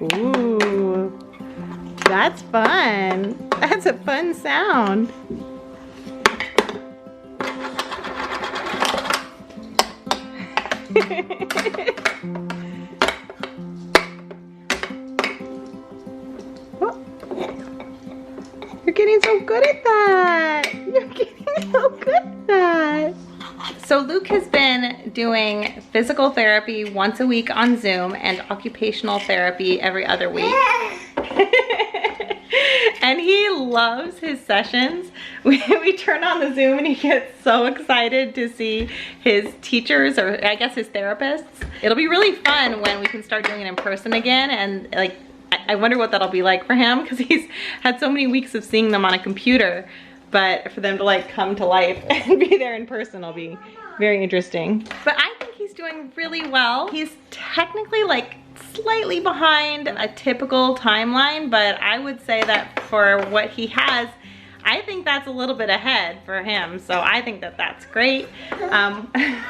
Ooh, that's fun. That's a fun sound. Oh, you're getting so good at that. You're getting so good at that. So Luke has been doing physical therapy once a week on Zoom and occupational therapy every other week. And he loves his sessions. We turn on the Zoom and he gets so excited to see his teachers, or I guess his therapists. It'll be really fun when we can start doing it in person again, and like I wonder what that'll be like for him, because he's had so many weeks of seeing them on a computer, but for them to like come to life and be there in person will be very interesting. But I think he's doing really well. He's technically like slightly behind a typical timeline, but I would say that for what he has, I think that's a little bit ahead for him. So I think that that's great.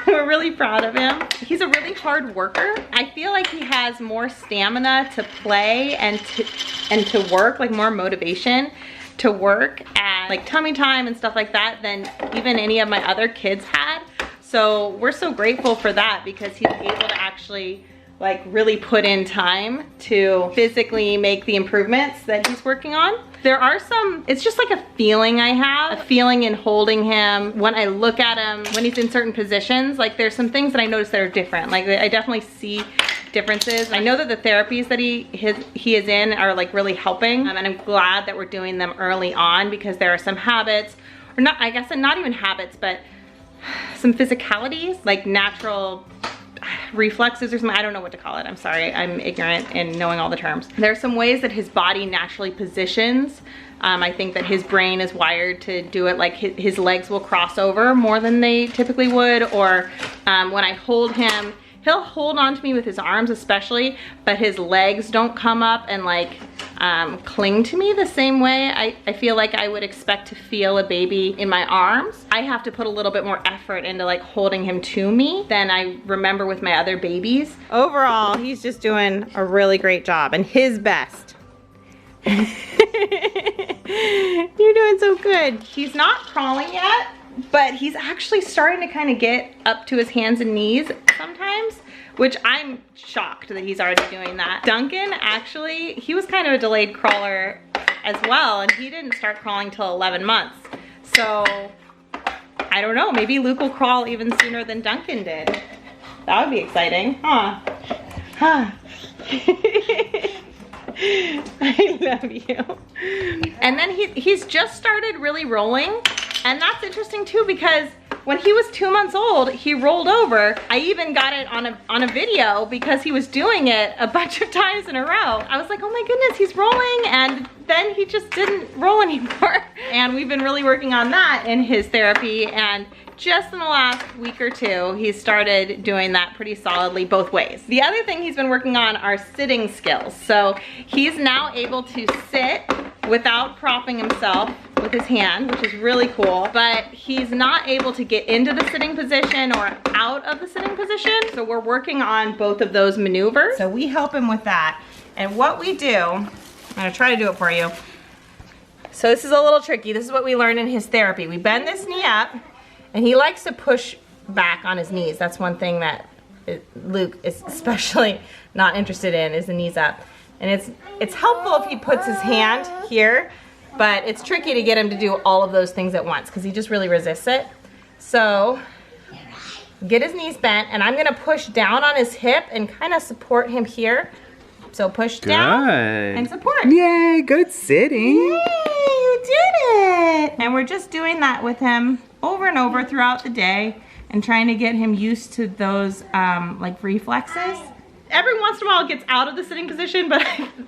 We're really proud of him. He's a really hard worker. I feel like he has more stamina to play and to work, like more motivation to work at like tummy time and stuff like that than even any of my other kids had. So we're so grateful for that, because he's able to actually like really put in time to physically make the improvements that he's working on. There are some, it's just like a feeling I have, a feeling in holding him. When I look at him, when he's in certain positions, like there's some things that I notice that are different. Like I definitely see differences. I know that the therapies that he is in are like really helping, and I'm glad that we're doing them early on, because there are some habits, or not, I guess not even habits, but some physicalities, like natural reflexes or something. I don't know what to call it. I'm sorry. I'm ignorant in knowing all the terms. There are some ways that his body naturally positions. I think that his brain is wired to do it, like his legs will cross over more than they typically would, or when I hold him, he'll hold on to me with his arms especially, but his legs don't come up and like cling to me the same way I feel like I would expect to feel a baby in my arms. I have to put a little bit more effort into like holding him to me than I remember with my other babies. Overall, he's just doing a really great job, and his best. You're doing so good. He's not crawling yet, but he's actually starting to kind of get up to his hands and knees sometimes, which I'm shocked that he's already doing that. Duncan, actually, he was kind of a delayed crawler as well, and he didn't start crawling till 11 months. So I don't know, maybe Luke will crawl even sooner than Duncan did. That would be exciting, huh? Huh. I love you. And then he's just started really rolling, and that's interesting too, because when he was 2 months old, he rolled over. I even got it on a video because he was doing it a bunch of times in a row. I was like, oh my goodness, he's rolling, and then he just didn't roll anymore. And we've been really working on that in his therapy, and just in the last week or two, he started doing that pretty solidly both ways. The other thing he's been working on are sitting skills. So he's now able to sit without propping himself with his hand, which is really cool, but he's not able to get into the sitting position or out of the sitting position. So we're working on both of those maneuvers. So we help him with that. And what we do, I'm gonna try to do it for you. So this is a little tricky. This is what we learned in his therapy. We bend this knee up, and he likes to push back on his knees. That's one thing that Luke is especially not interested in, is the knees up. And it's helpful if he puts his hand here, but it's tricky to get him to do all of those things at once because he just really resists it. So get his knees bent, and I'm gonna push down on his hip and kind of support him here. So push down and support. Yay, good sitting. Yay, you did it. And we're just doing that with him over and over throughout the day and trying to get him used to those like reflexes. Every once in a while it gets out of the sitting position, but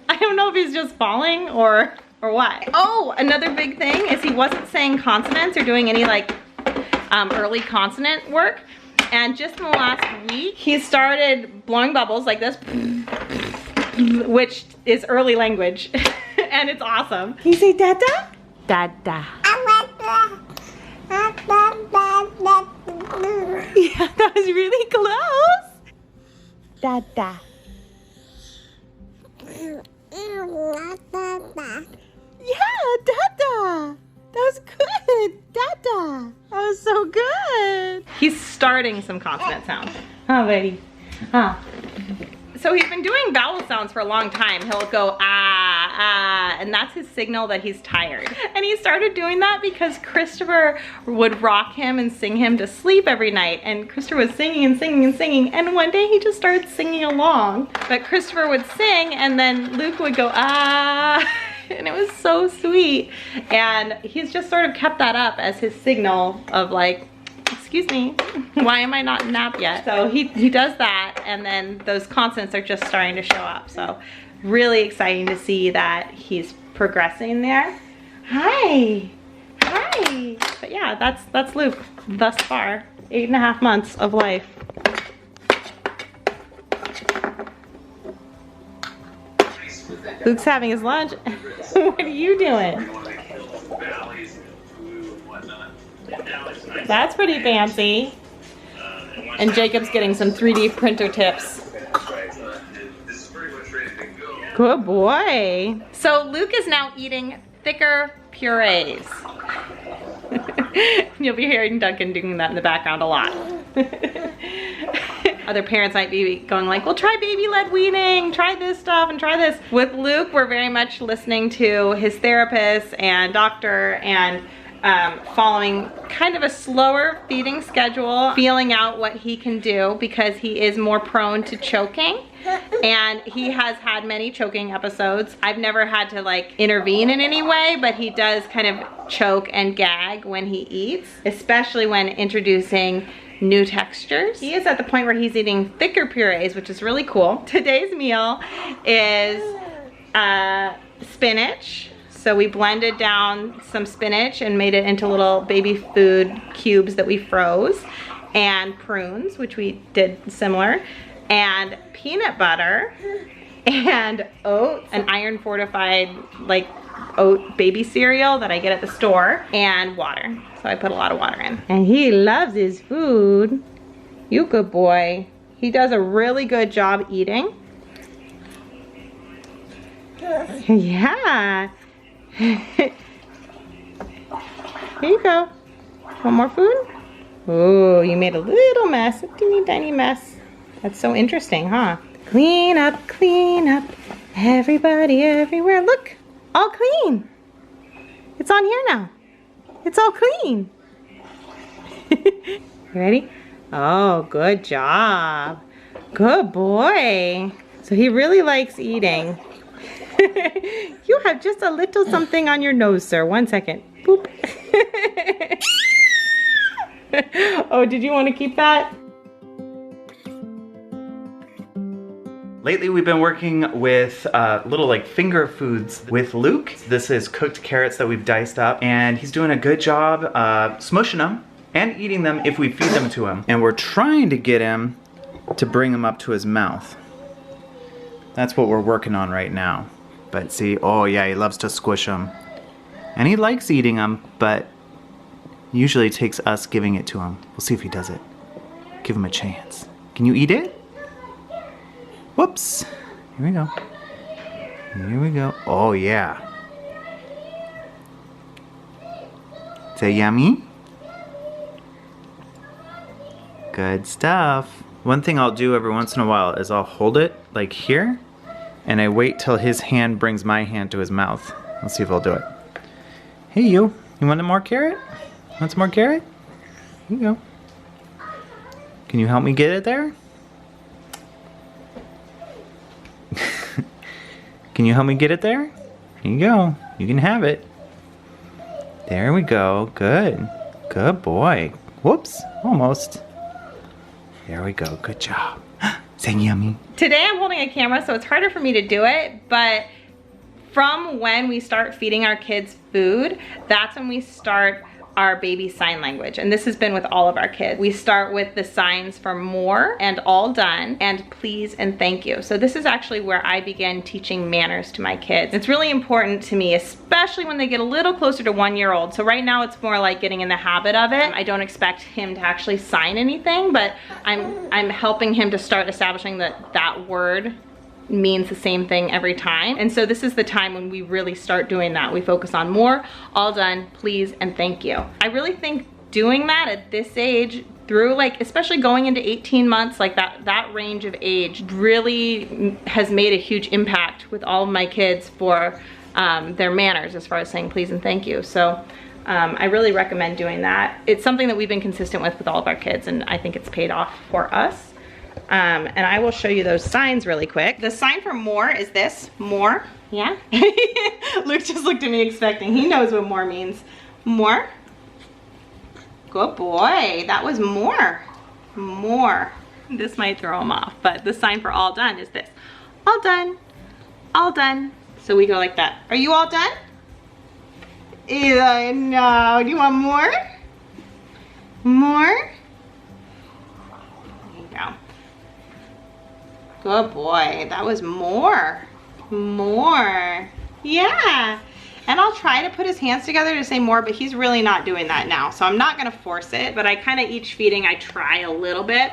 I don't know if he's just falling or what. Oh, another big thing is he wasn't saying consonants or doing any like early consonant work. And just in the last week, he started blowing bubbles like this, which is early language, and it's awesome. Can you say dada? Dada. Yeah, that was really close. Dada. was so good. He's starting some consonant sounds. Oh, buddy. Huh. So he's been doing vowel sounds for a long time. He'll go ah, ah, and that's his signal that he's tired. And he started doing that because Christopher would rock him and sing him to sleep every night. And Christopher was singing and singing and singing. And one day he just started singing along. But Christopher would sing and then Luke would go ah. And it was so sweet. And he's just sort of kept that up as his signal of like, excuse me, why am I not in nap yet? So he does that, and then those consonants are just starting to show up. So really exciting to see that he's progressing there. Hi, hi. But yeah, that's Luke thus far. 8.5 months of life. Luke's having his lunch. What are you doing? That's pretty fancy. And Jacob's getting some 3D printer tips. Good boy. So Luke is now eating thicker purees. You'll be hearing Duncan doing that in the background a lot. Other parents might be going like, well, try baby-led weaning, try this stuff and try this. With Luke, we're very much listening to his therapist and doctor and following kind of a slower feeding schedule, feeling out what he can do because he is more prone to choking. And he has had many choking episodes. I've never had to like intervene in any way, but he does kind of choke and gag when he eats, especially when introducing new textures. He is at the point where he's eating thicker purees, which is really cool. Today's meal is spinach. So we blended down some spinach and made it into little baby food cubes that we froze, and prunes, which we did similar, and peanut butter, and oats, an iron fortified like oat baby cereal that I get at the store, and water. So I put a lot of water in. And he loves his food. You good boy. He does a really good job eating. Yeah. Here you go. Want more food? Oh, you made a little mess, a teeny tiny mess. That's so interesting, huh? Clean up, everybody, everywhere. Look, all clean. It's on here now. It's all clean. You ready? Oh, good job. Good boy. So he really likes eating. You have just a little something on your nose, sir. 1 second. Boop. Oh, did you want to keep that? Lately we've been working with little like finger foods with Luke. This is cooked carrots that we've diced up, and he's doing a good job smushing them and eating them if we feed them to him. And we're trying to get him to bring them up to his mouth. That's what we're working on right now. But see, oh yeah, he loves to squish them. And he likes eating them, but usually it takes us giving it to him. We'll see if he does it. Give him a chance. Can you eat it? Whoops. Here we go. Here we go. Oh yeah. Is that yummy? Good stuff. One thing I'll do every once in a while is I'll hold it like here, and I wait till his hand brings my hand to his mouth. Let's see if he'll do it. Hey you want more carrot? Want some more carrot? Here you go. Can you help me get it there? Can you help me get it there? Here you go. You can have it. There we go. Good. Good boy. Whoops. Almost. There we go. Good job. Say yummy. Today I'm holding a camera, so it's harder for me to do it, but from when we start feeding our kids food, that's when we start our baby sign language. And this has been with all of our kids. We start with the signs for more and all done and please and thank you. So this is actually where I began teaching manners to my kids. It's really important to me, especially when they get a little closer to 1 year old. So right now it's more like getting in the habit of it. I don't expect him to actually sign anything, but I'm helping him to start establishing that word means the same thing every time. And so this is the time when we really start doing that. We focus on more, all done, please, and thank you. I really think doing that at this age through like, especially going into 18 months, like that range of age really has made a huge impact with all of my kids for their manners as far as saying please and thank you. So I really recommend doing that. It's something that we've been consistent with all of our kids, and I think it's paid off for us. And I will show you those signs really quick. The sign for more is this, more, yeah? Luke just looked at me expecting, he knows what more means. More. Good boy, that was more. More. This might throw him off, but the sign for all done is this. All done, all done. So we go like that. Are you all done? No, do you want more? More? There you go. Good boy, that was more. More. Yeah. And I'll try to put his hands together to say more, but he's really not doing that now. So I'm not gonna force it, but I kind of each feeding, I try a little bit.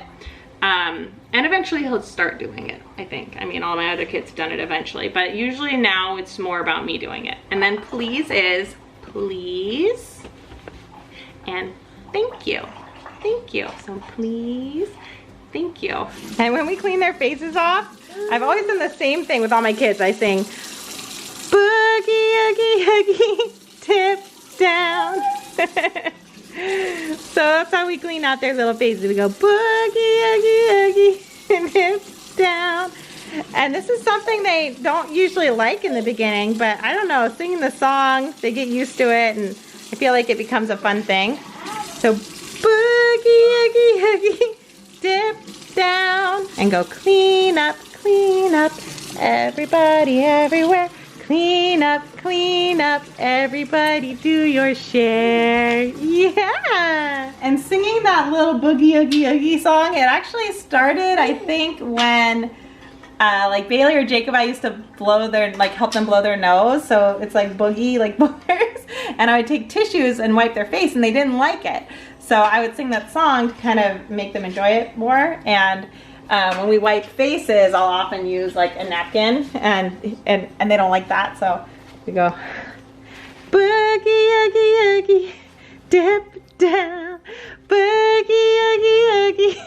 And eventually he'll start doing it, I think. I mean, all my other kids have done it eventually, but usually now it's more about me doing it. And then please is please and thank you. Thank you. So please, thank you. And when we clean their faces off, I've always done the same thing with all my kids. I sing, boogie, oogie, oogie, tip down. So that's how we clean out their little faces. We go boogie, oogie, oogie, tip down. And this is something they don't usually like in the beginning, but I don't know, singing the song, they get used to it, and I feel like it becomes a fun thing. So boogie, oogie, oogie, dip down, and go clean up, everybody, everywhere. Clean up, everybody do your share. Yeah! And singing that little boogie, oogie, oogie song, it actually started, I think, when like Bailey or Jacob, I used to blow their, like help them blow their nose. So it's like boogie, like boogers. And I would take tissues and wipe their face, and they didn't like it. So I would sing that song to kind of make them enjoy it more. And when we wipe faces, I'll often use like a napkin, and they don't like that. So we go boogie, oogie, oogie, dip down, boogie, oogie, oogie,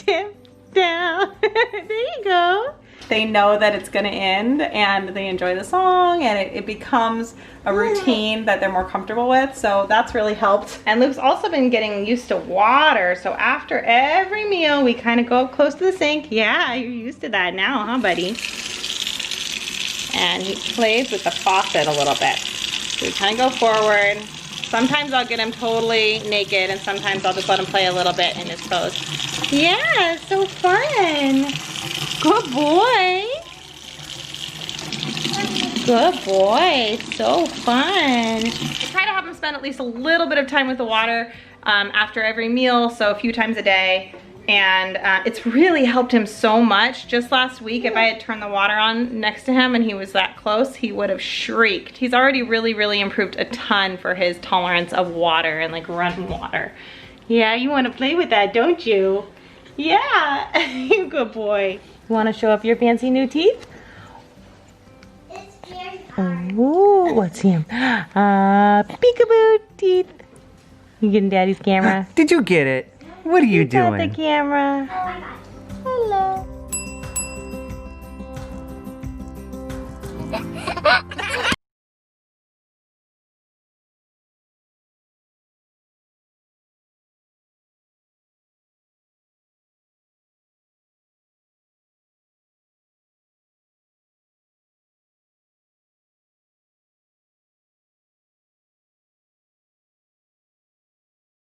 dip down. There you go. They know that it's gonna end, and they enjoy the song, and it becomes a routine that they're more comfortable with. So that's really helped. And Luke's also been getting used to water. So after every meal, we kind of go up close to the sink. Yeah, you're used to that now, huh, buddy? And he plays with the faucet a little bit. So we kind of go forward. Sometimes I'll get him totally naked, and sometimes I'll just let him play a little bit in his clothes. Yeah, it's so fun. Good boy. Good boy. So fun. I try to have him spend at least a little bit of time with the water after every meal, so a few times a day. And it's really helped him so much. Just last week, if I had turned the water on next to him and he was that close, he would have shrieked. He's already really improved a ton for his tolerance of water and like running water. Yeah, you want to play with that, don't you? Yeah, you good boy. You want to show up your fancy new teeth? Oh, let's see him. Peekaboo teeth. You getting Daddy's camera? Did you get it? What are you doing? Got the camera. Hello.